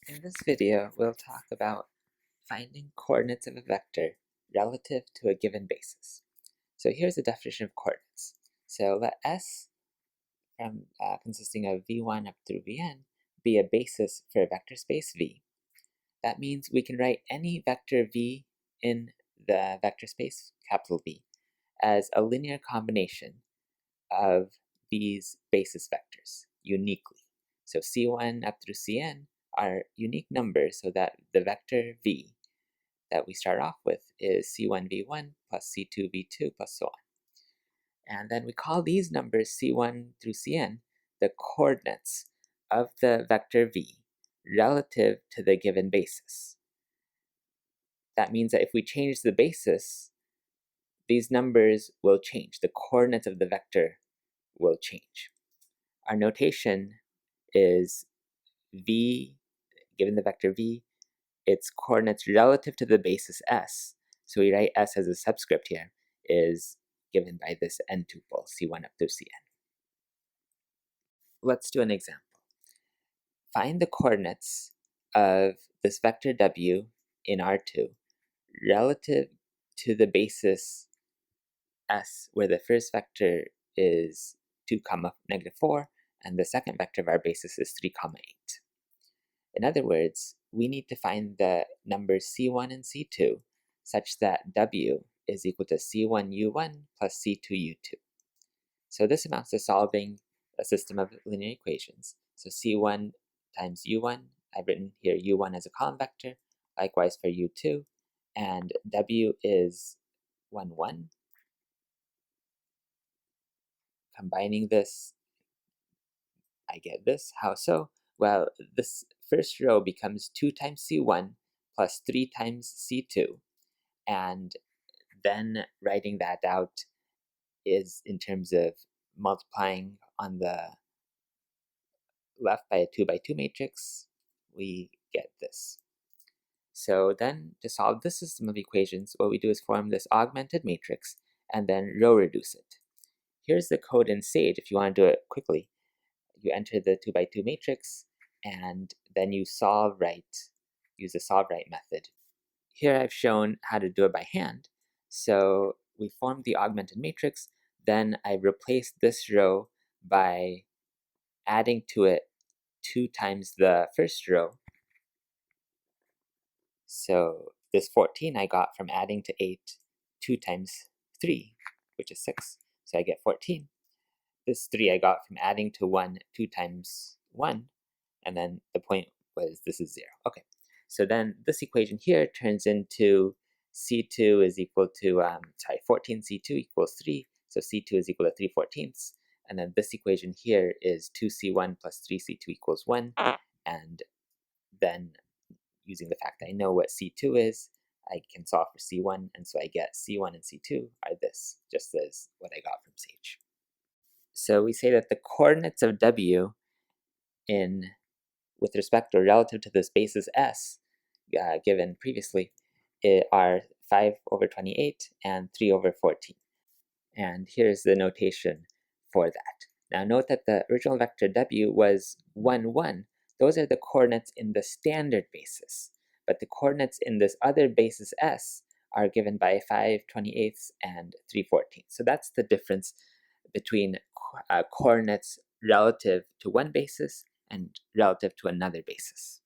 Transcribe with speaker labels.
Speaker 1: In this video, we'll talk about finding coordinates of a vector relative to a given basis. So here's a definition of coordinates. So let S, consisting of v1 up through vn, be a basis for a vector space V. That means we can write any vector V in the vector space, capital V, as a linear combination of these basis vectors uniquely. So C1 up through Cn are unique numbers, so that the vector V that we start off with is C1v1 plus C2v2 plus so on. And then we call these numbers C1 through Cn the coordinates of the vector V relative to the given basis. That means that if we change the basis, these numbers will change. The coordinates of the vector will change. Our notation is V, given the vector V, its coordinates relative to the basis S. So we write S as a subscript here, is given by this n tuple, C1 up through Cn. Let's do an example. Find the coordinates of this vector W in R2 relative to the basis S, where the first vector is 2, negative 4, and the second vector of our basis is 3, 8. In other words, we need to find the numbers C1 and C2 such that W is equal to C1U1 plus C2U2. So this amounts to solving a system of linear equations. So C1 times U1, I've written here U1 as a column vector, likewise for U2, and W is 1, 1. Combining this, I get this. How so? Well, this first row becomes 2 times C1 plus 3 times C2. And then writing that out is in terms of multiplying on the left by a 2 by 2 matrix, we get this. So then to solve this system of equations, what we do is form this augmented matrix and then row reduce it. Here's the code in Sage if you want to do it quickly. You enter the 2 by 2 matrix and then you solve right, use the solve right method. Here I've shown how to do it by hand. So we formed the augmented matrix, then I replaced this row by adding to it 2 times the first row. So this 14 I got from adding to 8 2 times 3, which is 6. So I get 14. This 3 I got from adding to 1 2 times 1, and then the point was this is 0. Okay, so then this equation here turns into C2 is equal to, 14 C2 equals 3, so C2 is equal to 3/14, and then this equation here is 2C1 plus 3C2 equals 1, and then using the fact I know what C2 is, I can solve for C1, and so I get C1 and C2 are this, just as what I got from Sage. So we say that the coordinates of W with respect or relative to this basis S given previously are 5/28 and 3/14. And here's the notation for that. Now note that the original vector W was 1, 1. Those are the coordinates in the standard basis. But the coordinates in this other basis S are given by 5/28 and 3/14. So that's the difference between coordinates relative to one basis and relative to another basis.